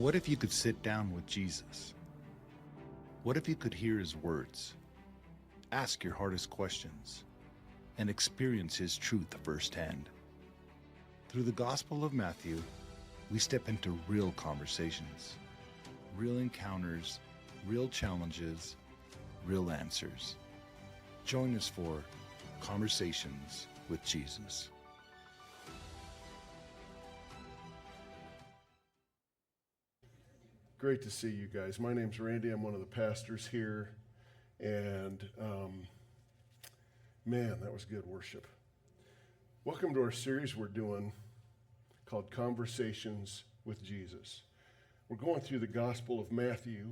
What if you could sit down with Jesus? What if you could hear his words, ask your hardest questions, and experience his truth firsthand? Through the Gospel of Matthew, we step into real conversations, real encounters, real challenges, real answers. Join us for Conversations with Jesus. Great to see you guys. My name's Randy. I'm one of the pastors here. And man, that was good worship. Welcome to our series we're doing called Conversations with Jesus. We're going through the Gospel of Matthew.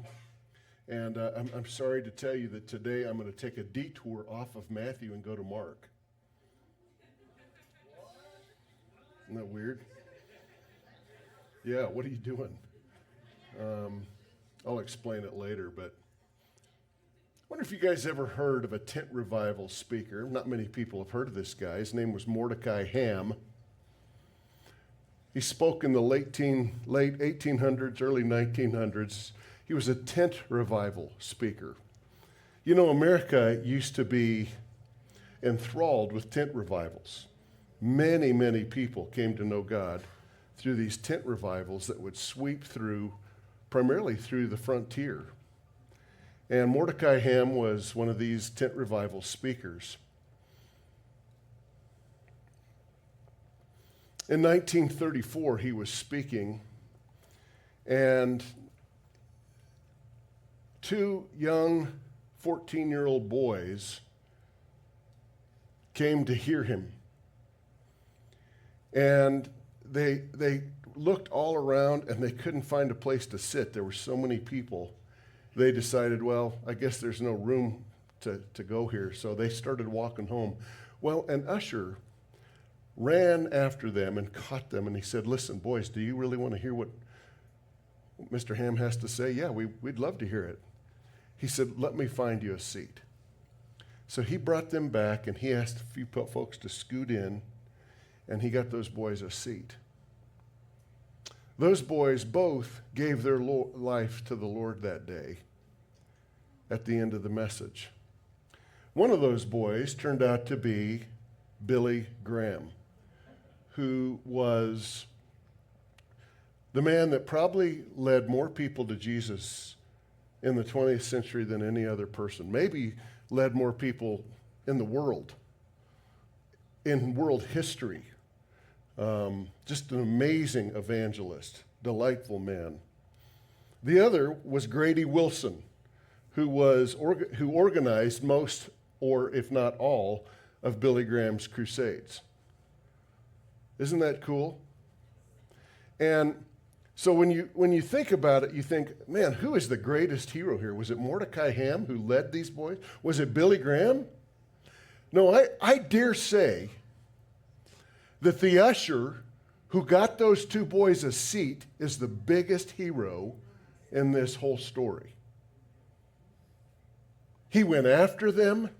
And I'm sorry to tell you that today I'm going to take a detour off of Matthew and go to Mark. Isn't that weird? Yeah, what are you doing? I'll explain it later, but I wonder if you guys ever heard of a tent revival speaker. Not many people have heard of this guy. His name was Mordecai Ham. He spoke in the late 1800s, early 1900s. He was a tent revival speaker. You know, America used to be enthralled with tent revivals. Many, many people came to know God through these tent revivals that would sweep through, primarily through the frontier. And Mordecai Ham was one of these tent revival speakers. In 1934, he was speaking, and two young 14-year-old boys came to hear him. And they looked all around and they couldn't find a place to sit. There were so many people. They decided, well, I guess there's no room to go here. So they started walking home. Well, an usher ran after them and caught them, and he said, listen, boys, do you really want to hear what Mr. Ham has to say? Yeah, we'd love to hear it. He said, let me find you a seat. So he brought them back, and he asked a few folks to scoot in, and he got those boys a seat. Those boys both gave their life to the Lord that day at the end of the message. One of those boys turned out to be Billy Graham, who was the man that probably led more people to Jesus in the 20th century than any other person. Maybe led more people in the world, in world history. Just an amazing evangelist, delightful man. The other was Grady Wilson, who organized most, or if not all, of Billy Graham's crusades. Isn't that cool? And so when you think about it, you think, man, who is the greatest hero here? Was it Mordecai Ham who led these boys? Was it Billy Graham? No, I dare say that the usher who got those two boys a seat is the biggest hero in this whole story. He went after them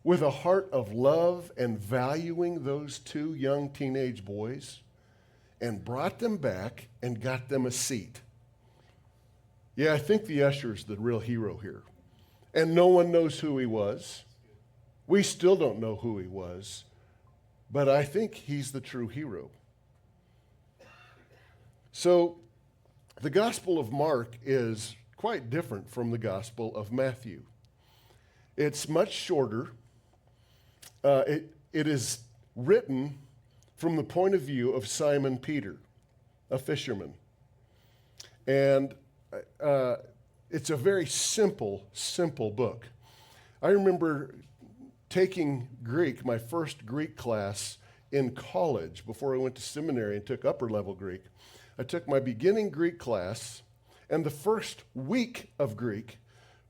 with a heart of love and valuing those two young teenage boys, and brought them back and got them a seat. Yeah, I think the usher is the real hero here. And no one knows who he was. We still don't know who he was. But I think he's the true hero. So the Gospel of Mark is quite different from the Gospel of Matthew. It's much shorter. It is written from the point of view of Simon Peter, a fisherman. And it's a very simple book. I remember taking Greek, my first Greek class in college before I went to seminary and took upper level Greek. I took my beginning Greek class, and the first week of Greek,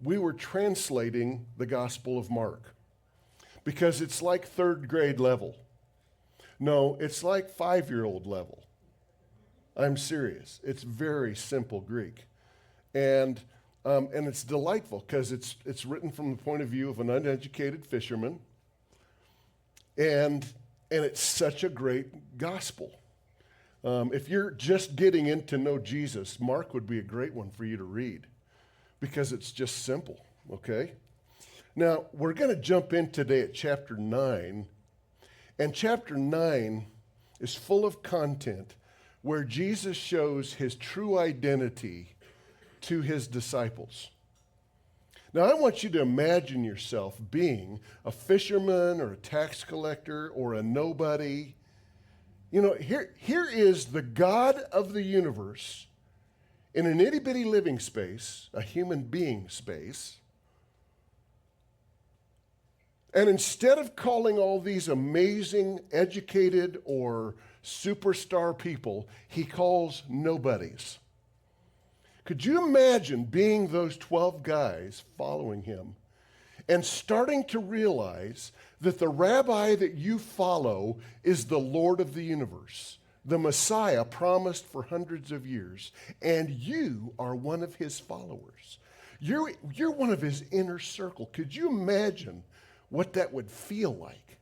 we were translating the Gospel of Mark because it's like third grade level. No, it's like 5-year-old level. I'm serious. It's very simple Greek. And it's delightful because it's written from the point of view of an uneducated fisherman, and it's such a great gospel. If you're just getting in to know Jesus, Mark would be a great one for you to read because it's just simple, okay? Now, we're going to jump in today at chapter 9, and chapter 9 is full of content where Jesus shows his true identity to his disciples. Now, I want you to imagine yourself being a fisherman or a tax collector or a nobody. You know, here is the God of the universe in an itty-bitty living space, a human being space. And instead of calling all these amazing, educated, or superstar people, he calls nobodies. Could you imagine being those 12 guys following him and starting to realize that the rabbi that you follow is the Lord of the universe, the Messiah promised for hundreds of years, and you are one of his followers? You're one of his inner circle. Could you imagine what that would feel like?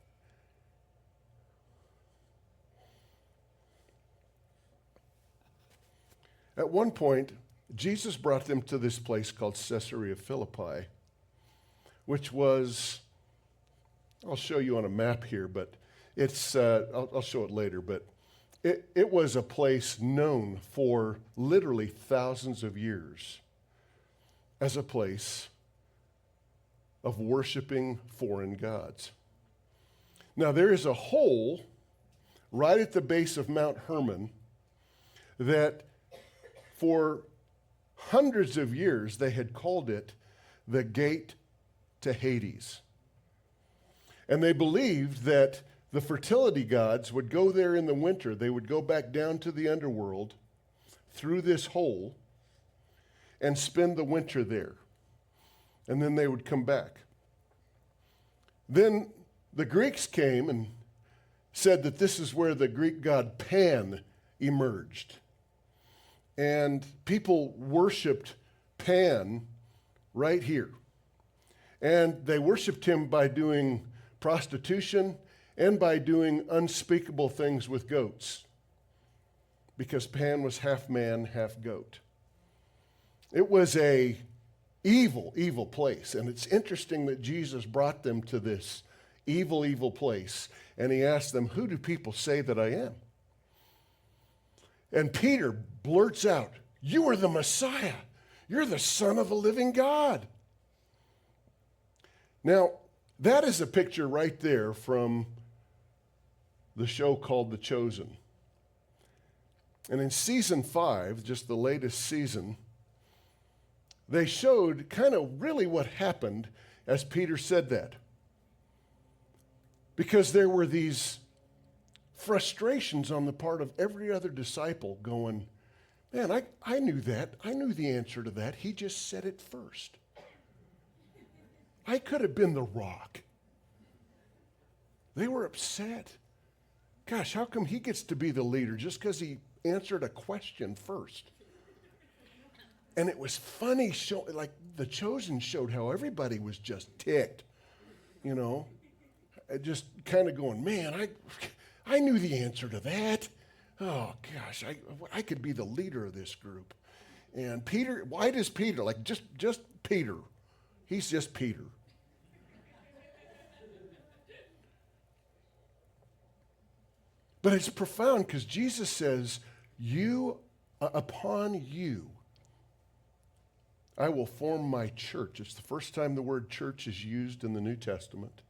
At one point, Jesus brought them to this place called Caesarea Philippi, which was, I'll show you on a map here, but it's, I'll show it later, but it was a place known for literally thousands of years as a place of worshiping foreign gods. Now, there is a hole right at the base of Mount Hermon that for hundreds of years they had called it the gate to Hades. And they believed that the fertility gods would go there in the winter. They would go back down to the underworld through this hole and spend the winter there. And then they would come back. Then the Greeks came and said that this is where the Greek god Pan emerged. And people worshiped Pan right here. And they worshiped him by doing prostitution and by doing unspeakable things with goats, because Pan was half man, half goat. It was a evil, evil place. And it's interesting that Jesus brought them to this evil, evil place. And he asked them, "Who do people say that I am?" And Peter blurts out, "You are the Messiah. You're the Son of the living God." Now, that is a picture right there from the show called The Chosen. And in season 5, just the latest season, they showed kind of really what happened as Peter said that. Because there were these frustrations on the part of every other disciple going, "Man, I knew that. I knew the answer to that. He just said it first. I could have been the rock." They were upset. Gosh, how come he gets to be the leader just because he answered a question first? And it was funny, like The Chosen showed how everybody was just ticked, you know, just kind of going, "Man, I knew the answer to that. Oh, gosh, I could be the leader of this group." And Peter, why does Peter, like just Peter, he's just Peter. But it's profound because Jesus says, upon you, I will form my church. It's the first time the word church is used in the New Testament.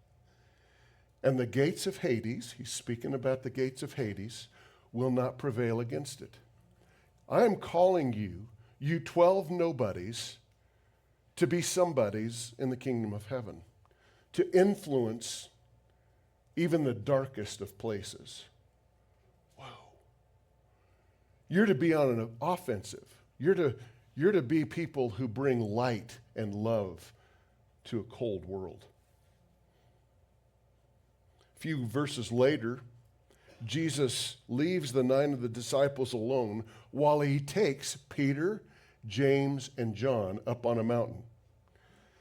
And the gates of Hades, he's speaking about the gates of Hades, will not prevail against it. I am calling you 12 nobodies, to be somebodies in the kingdom of heaven, to influence even the darkest of places. Whoa. You're to be on an offensive. You're to be people who bring light and love to a cold world. A few verses later, Jesus leaves the 9 of the disciples alone while he takes Peter, James, and John up on a mountain.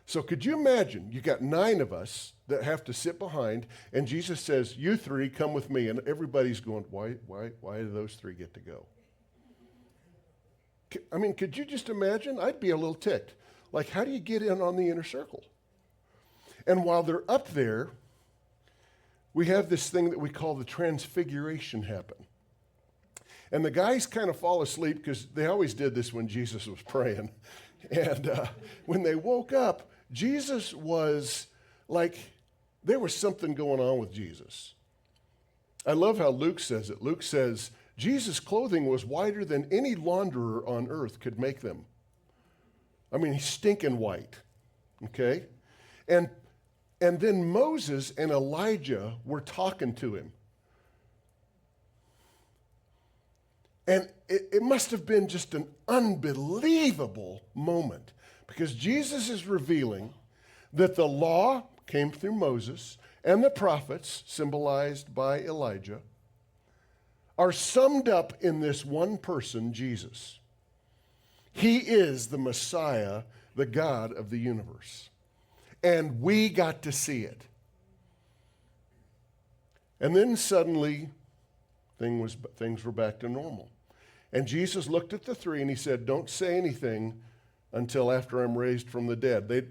So could you imagine, you got 9 of us that have to sit behind, and Jesus says, you 3 come with me, and everybody's going, why do those 3 get to go? I mean, could you just imagine? I'd be a little ticked. Like, how do you get in on the inner circle? And while they're up there, we have this thing that we call the Transfiguration happen. And the guys kind of fall asleep because they always did this when Jesus was praying. And when they woke up, Jesus was like, there was something going on with Jesus. I love how Luke says it. Luke says, Jesus' clothing was whiter than any launderer on earth could make them. I mean, he's stinking white, okay? And then Moses and Elijah were talking to him. And it must have been just an unbelievable moment because Jesus is revealing that the law came through Moses and the prophets, symbolized by Elijah, are summed up in this one person, Jesus. He is the Messiah, the God of the universe. And we got to see it. And then suddenly, things were back to normal. And Jesus looked at the 3 and he said, don't say anything until after I'm raised from the dead. They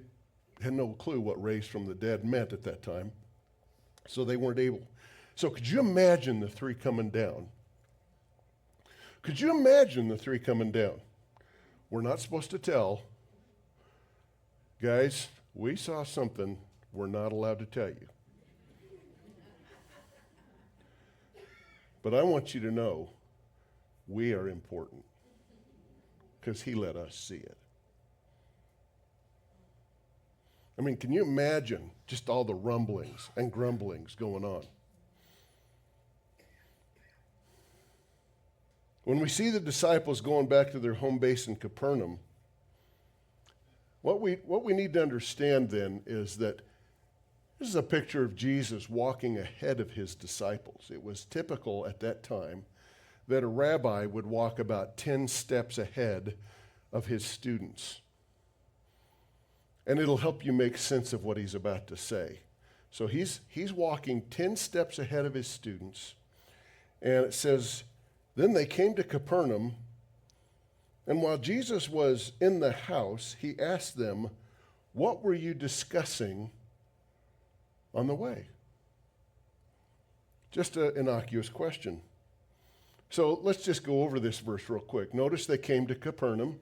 had no clue what raised from the dead meant at that time. So they weren't able. So could you imagine the 3 coming down? Could you imagine the 3 coming down? We're not supposed to tell. Guys, we saw something we're not allowed to tell you. But I want you to know we are important because he let us see it. I mean, can you imagine just all the rumblings and grumblings going on? When we see the disciples going back to their home base in Capernaum, what we need to understand then is that this is a picture of Jesus walking ahead of his disciples. It was typical at that time that a rabbi would walk about 10 steps ahead of his students. And it'll help you make sense of what he's about to say. So he's walking 10 steps ahead of his students. And it says, then they came to Capernaum, and while Jesus was in the house, he asked them, what were you discussing on the way? Just an innocuous question. So let's just go over this verse real quick. Notice they came to Capernaum.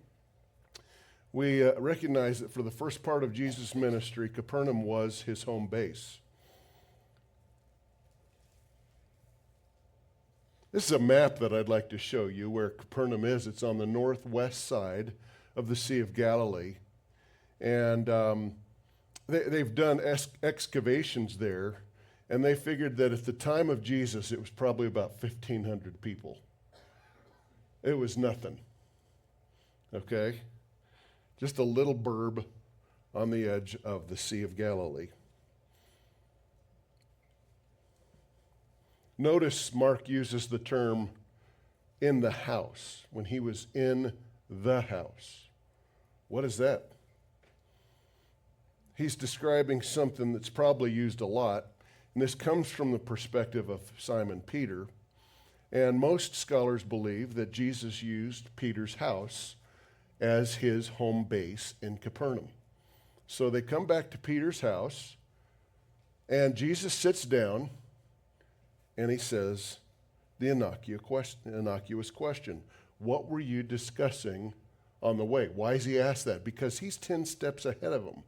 We recognize that for the first part of Jesus' ministry, Capernaum was his home base. This is a map that I'd like to show you where Capernaum is. It's on the northwest side of the Sea of Galilee. And they've done excavations there, and they figured that at the time of Jesus, it was probably about 1,500 people. It was nothing, okay? Just a little burb on the edge of the Sea of Galilee. Notice Mark uses the term in the house, when he was in the house. What is that? He's describing something that's probably used a lot, and this comes from the perspective of Simon Peter. And most scholars believe that Jesus used Peter's house as his home base in Capernaum. So they come back to Peter's house, and Jesus sits down, and he says the innocuous question, what were you discussing on the way? Why does he ask that? Because he's 10 steps ahead of them.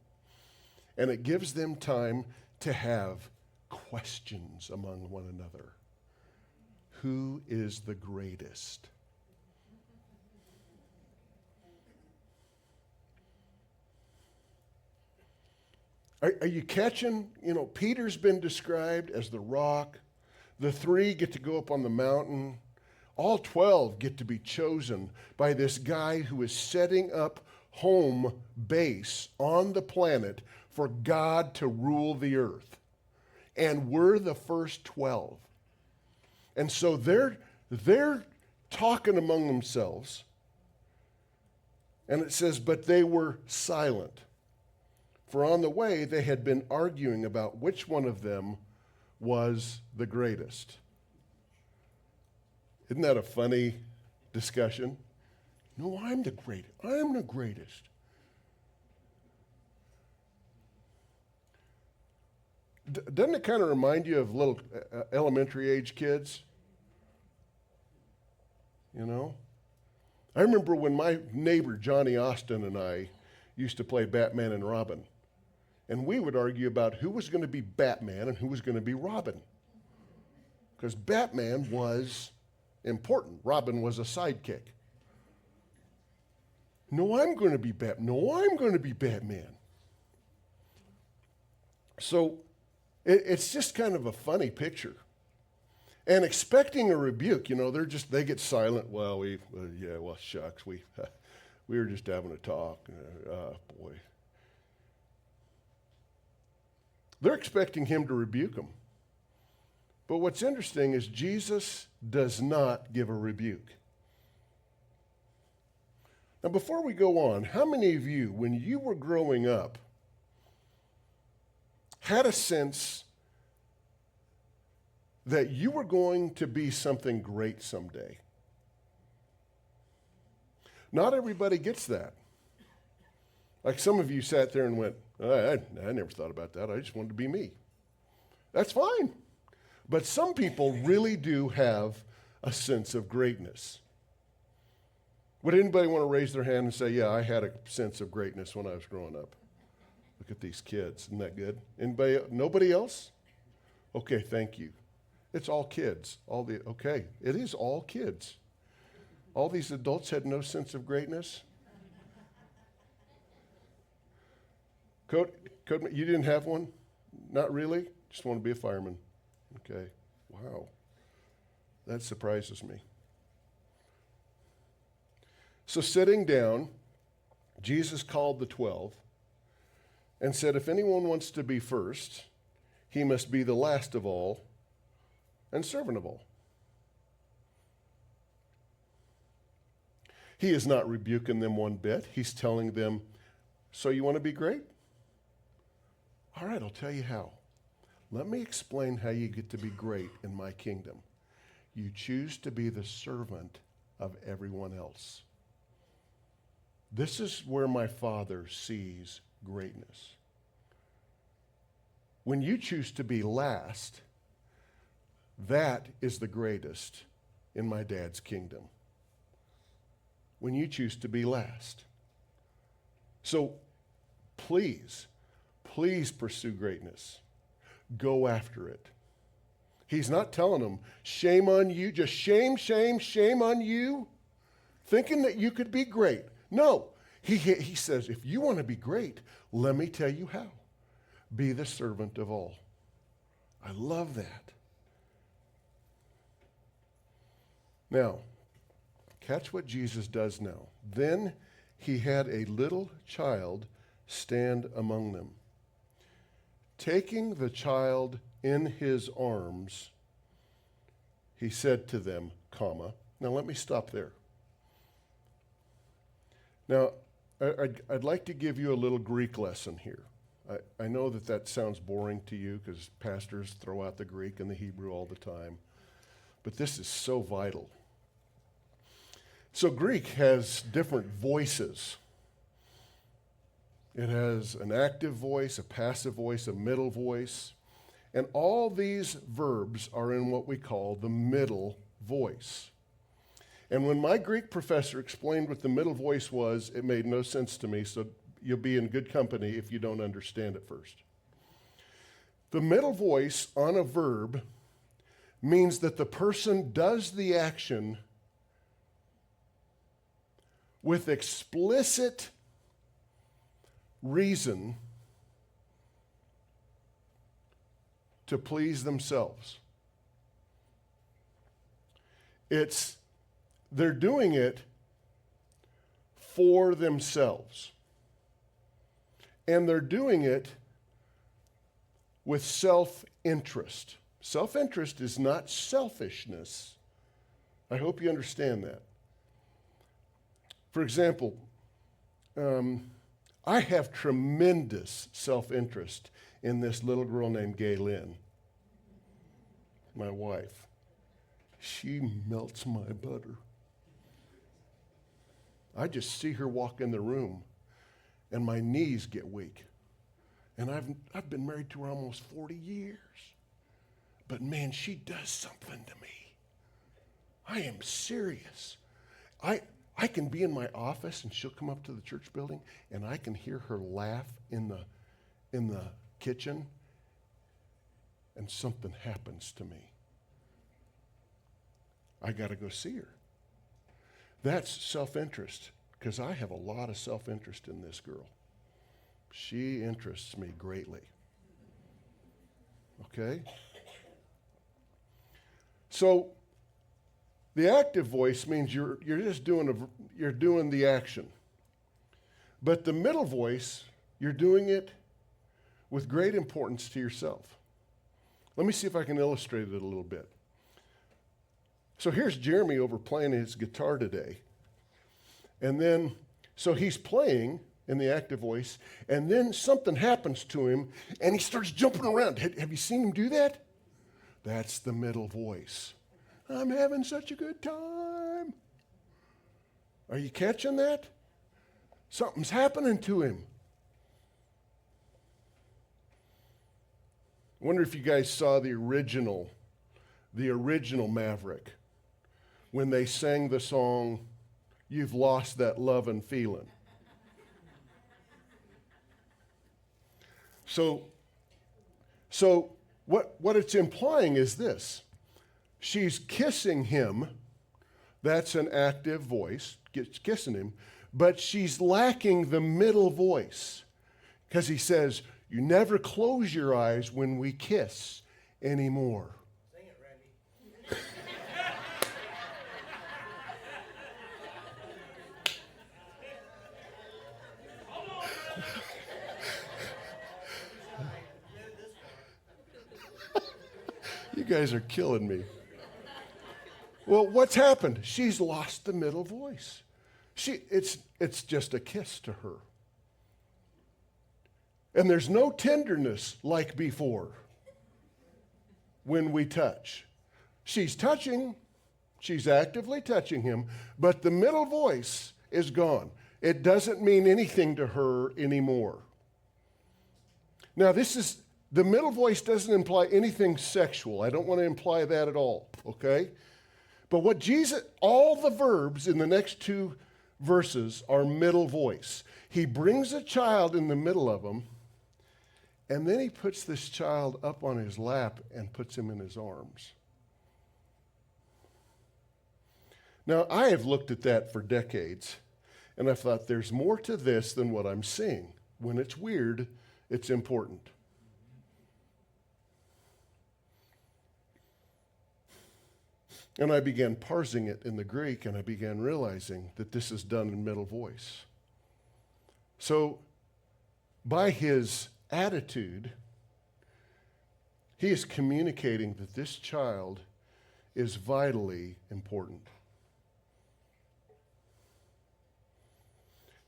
And it gives them time to have questions among one another. Who is the greatest? Are you catching? Peter's been described as the rock. The 3 get to go up on the mountain. All 12 get to be chosen by this guy who is setting up home base on the planet for God to rule the earth. And we're the first 12. And so they're talking among themselves. And it says, but they were silent. For on the way they had been arguing about which one of them was the greatest. Isn't that a funny discussion? No, I'm the greatest. I'm the greatest. Doesn't it kind of remind you of little elementary age kids? You know? I remember when my neighbor Johnny Austin and I used to play Batman and Robin. And we would argue about who was going to be Batman and who was going to be Robin. Because Batman was important. Robin was a sidekick. No, I'm going to be Batman. No, I'm going to be Batman. So it's just kind of a funny picture. And expecting a rebuke, you know, they get silent. Well, shucks, we were just having a talk. Boy. They're expecting him to rebuke them. But what's interesting is Jesus does not give a rebuke. Now, before we go on, how many of you, when you were growing up, had a sense that you were going to be something great someday? Not everybody gets that. Like some of you sat there and went, I never thought about that. I just wanted to be me. That's fine. But some people really do have a sense of greatness. Would anybody want to raise their hand and say, yeah, I had a sense of greatness when I was growing up? Look at these kids. Isn't that good? Anybody? Nobody else? Okay, thank you. It's all kids. Okay, it is all kids. All these adults had no sense of greatness. Code, you didn't have one? Not really? Just want to be a fireman. Okay. Wow. That surprises me. So sitting down, Jesus called the 12 and said, if anyone wants to be first, he must be the last of all and servant of all. He is not rebuking them one bit. He's telling them, so you want to be great? All right, I'll tell you how. Let me explain how you get to be great in my kingdom. You choose to be the servant of everyone else. This is where my Father sees greatness. When you choose to be last, that is the greatest in my Dad's kingdom. When you choose to be last. So please pursue greatness. Go after it. He's not telling them, shame on you, just shame on you, thinking that you could be great. No, he says, if you want to be great, let me tell you how. Be the servant of all. I love that. Now, catch what Jesus does now. Then he had a little child stand among them. Taking the child in his arms, he said to them, now let me stop there. Now, I'd like to give you a little Greek lesson here. I know that sounds boring to you because pastors throw out the Greek and the Hebrew all the time, but this is so vital. So Greek has different voices. It has an active voice, a passive voice, a middle voice, and all these verbs are in what we call the middle voice. And when my Greek professor explained what the middle voice was, it made no sense to me, so you'll be in good company if you don't understand it first. The middle voice on a verb means that the person does the action with explicit reason to please themselves. They're doing it for themselves. And they're doing it with self-interest. Self-interest is not selfishness. I hope you understand that. For example, I have tremendous self-interest in this little girl named Gaylin, my wife. She melts my butter. I just see her walk in the room, and my knees get weak. And I've been married to her almost 40 years. But man, she does something to me. I am serious. I can be in my office and she'll come up to the church building and I can hear her laugh in the kitchen and something happens to me. I got to go see her. That's self-interest, because I have a lot of self-interest in this girl. She interests me greatly. Okay? So the active voice means you're just doing the action. But the middle voice, you're doing it with great importance to yourself. Let me see if I can illustrate it a little bit. So here's Jeremy over playing his guitar today. And then, so he's playing in the active voice, and then something happens to him, and he starts jumping around. Have you seen him do that? That's the middle voice. I'm having such a good time. Are you catching that? Something's happening to him. I wonder if you guys saw the original Maverick, when they sang the song, "You've Lost That Lovin' Feeling." So what it's implying is this. She's kissing him. That's an active voice, kissing him. But she's lacking the middle voice. Because he says, you never close your eyes when we kiss anymore. Sing it, Randy. You guys are killing me. Well, what's happened? She's lost the middle voice. It's just a kiss to her. And there's no tenderness like before when we touch. She's touching, she's actively touching him, but the middle voice is gone. It doesn't mean anything to her anymore. Now, the middle voice doesn't imply anything sexual. I don't want to imply that at all, okay? But all the verbs in the next two verses are middle voice. He brings a child in the middle of them, and then he puts this child up on his lap and puts him in his arms. Now, I have looked at that for decades, and I thought there's more to this than what I'm seeing. When it's weird, it's important. And I began parsing it in the Greek, and I began realizing that this is done in middle voice. So, by his attitude, he is communicating that this child is vitally important.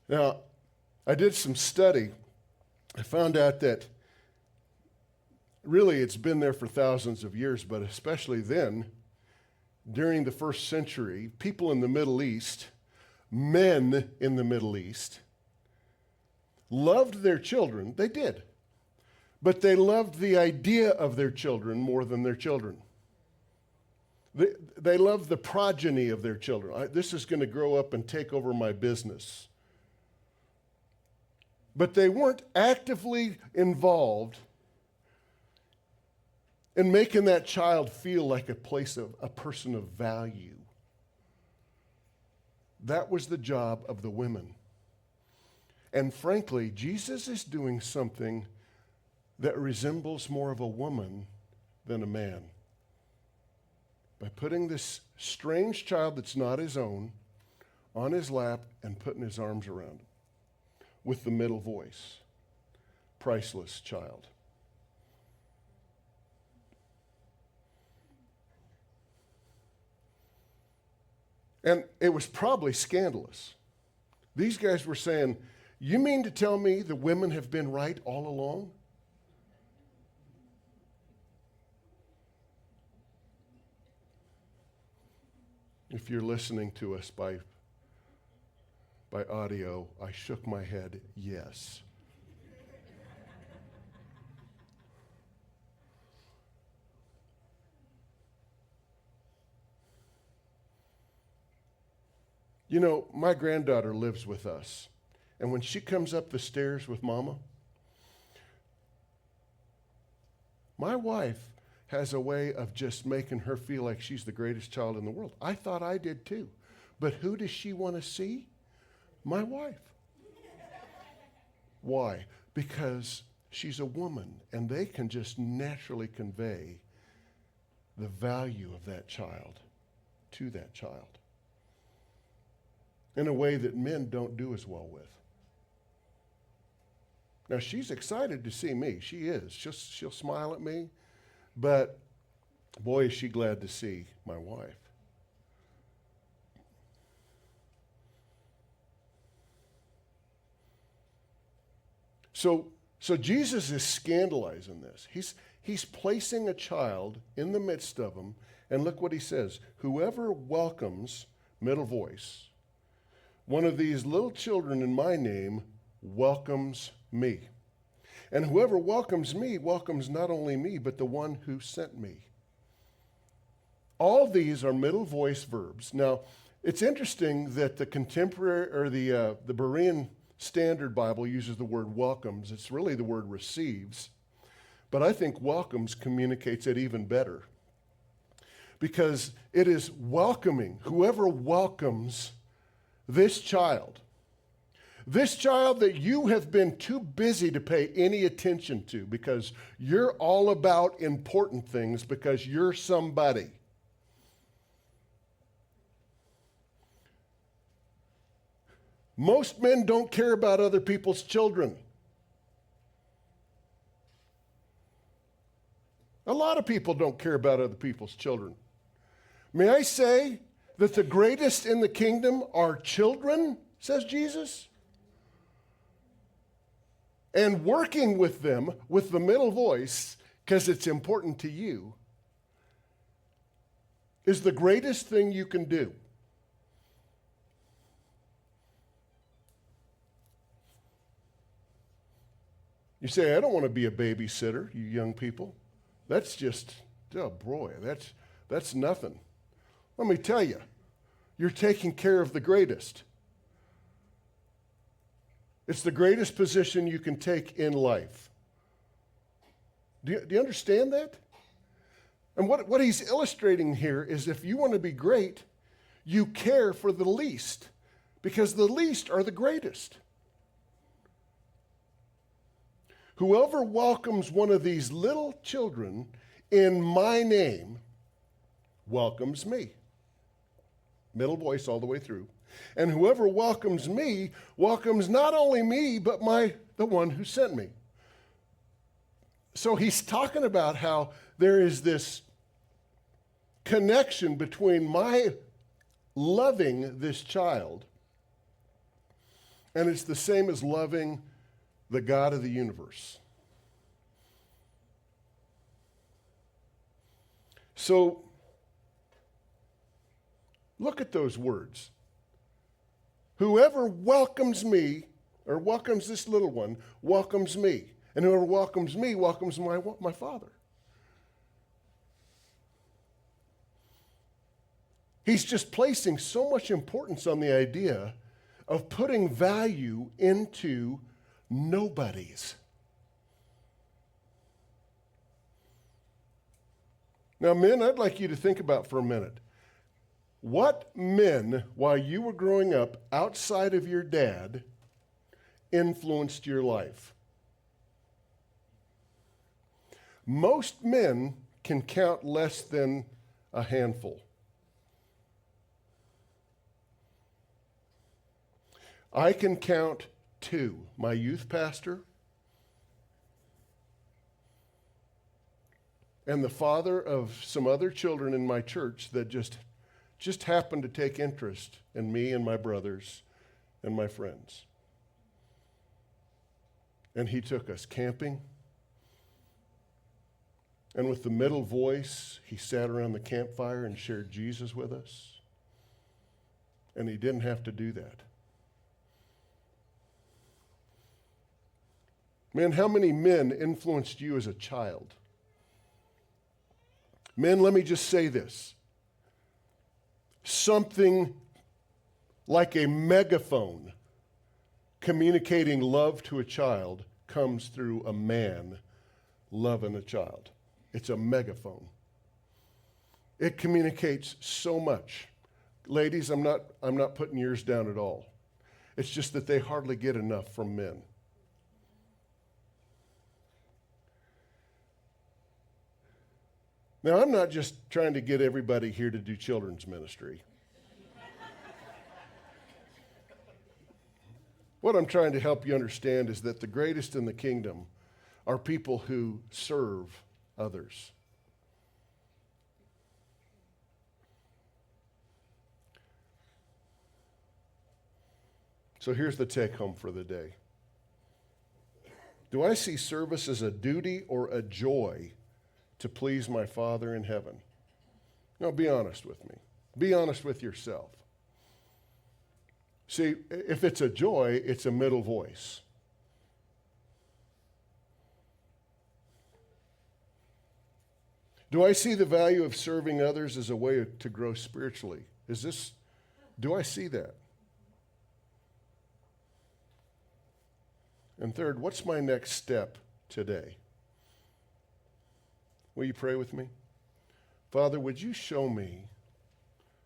Now, I did some study. I found out that really it's been there for thousands of years, but especially then, during the first century, people in the Middle East, men in the Middle East, loved their children. They did. But they loved the idea of their children more than their children. They loved the progeny of their children. This is going to grow up and take over my business. But they weren't actively involved in making that child feel like a person of value. That was the job of the women. And frankly, Jesus is doing something that resembles more of a woman than a man. By putting this strange child that's not his own on his lap and putting his arms around him with the middle voice. Priceless child. And it was probably scandalous. These guys were saying, You mean to tell me the women have been right all along? If you're listening to us by audio, I shook my head, yes. You know, my granddaughter lives with us. And when she comes up the stairs with Mama, my wife has a way of just making her feel like she's the greatest child in the world. I thought I did too. But who does she want to see? My wife. Why? Because she's a woman, and they can just naturally convey the value of that child to that child in a way that men don't do as well with. Now, she's excited to see me. She is. She'll smile at me. But, boy, is she glad to see my wife. So Jesus is scandalizing this. He's placing a child in the midst of them, and look what he says. Whoever welcomes, middle voice, one of these little children in my name welcomes me. And whoever welcomes me welcomes not only me, but the one who sent me. All these are middle voice verbs. Now, it's interesting that the contemporary, or the Berean Standard Bible uses the word welcomes. It's really the word receives. But I think welcomes communicates it even better. Because it is welcoming. Whoever welcomes this child that you have been too busy to pay any attention to because you're all about important things because you're somebody. Most men don't care about other people's children. A lot of people don't care about other people's children. May I say that the greatest in the kingdom are children, says Jesus? And working with them with the middle voice, because it's important to you, is the greatest thing you can do. You say, I don't want to be a babysitter, you young people. That's just, oh boy, that's nothing. Let me tell you, you're taking care of the greatest. It's the greatest position you can take in life. Do you understand that? And what he's illustrating here is if you want to be great, you care for the least, because the least are the greatest. Whoever welcomes one of these little children in my name welcomes me. Middle voice all the way through. And whoever welcomes me welcomes not only me, but the one who sent me. So he's talking about how there is this connection between my loving this child, and it's the same as loving the God of the universe. So, look at those words. Whoever welcomes me, or welcomes this little one, welcomes me. And whoever welcomes me welcomes my Father. He's just placing so much importance on the idea of putting value into nobodies. Now, men, I'd like you to think about for a minute. What men, while you were growing up outside of your dad, influenced your life? Most men can count less than a handful. I can count 2. My youth pastor and the father of some other children in my church that just happened to take interest in me and my brothers and my friends. And he took us camping. And with the middle voice, he sat around the campfire and shared Jesus with us. And he didn't have to do that. Man, how many men influenced you as a child? Men, let me just say this. Something like a megaphone communicating love to a child comes through a man loving a child. It's a megaphone. It communicates so much. Ladies, I'm not putting yours down at all. It's just that they hardly get enough from men. Now, I'm not just trying to get everybody here to do children's ministry. What I'm trying to help you understand is that the greatest in the kingdom are people who serve others. So here's the take home for the day. Do I see service as a duty or a joy to please my Father in heaven? No, be honest with me. Be honest with yourself. See, if it's a joy, it's a middle voice. Do I see the value of serving others as a way to grow spiritually? Do I see that? And third, what's my next step today? Will you pray with me? Father, would you show me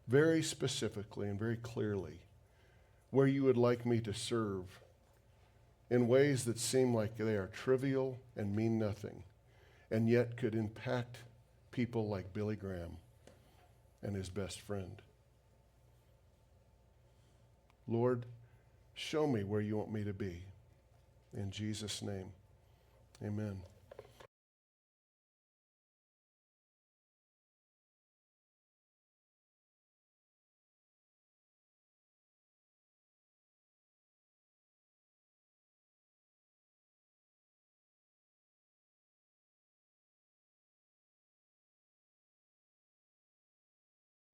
very specifically and very clearly where you would like me to serve in ways that seem like they are trivial and mean nothing, and yet could impact people like Billy Graham and his best friend. Lord, show me where you want me to be. In Jesus' name, amen.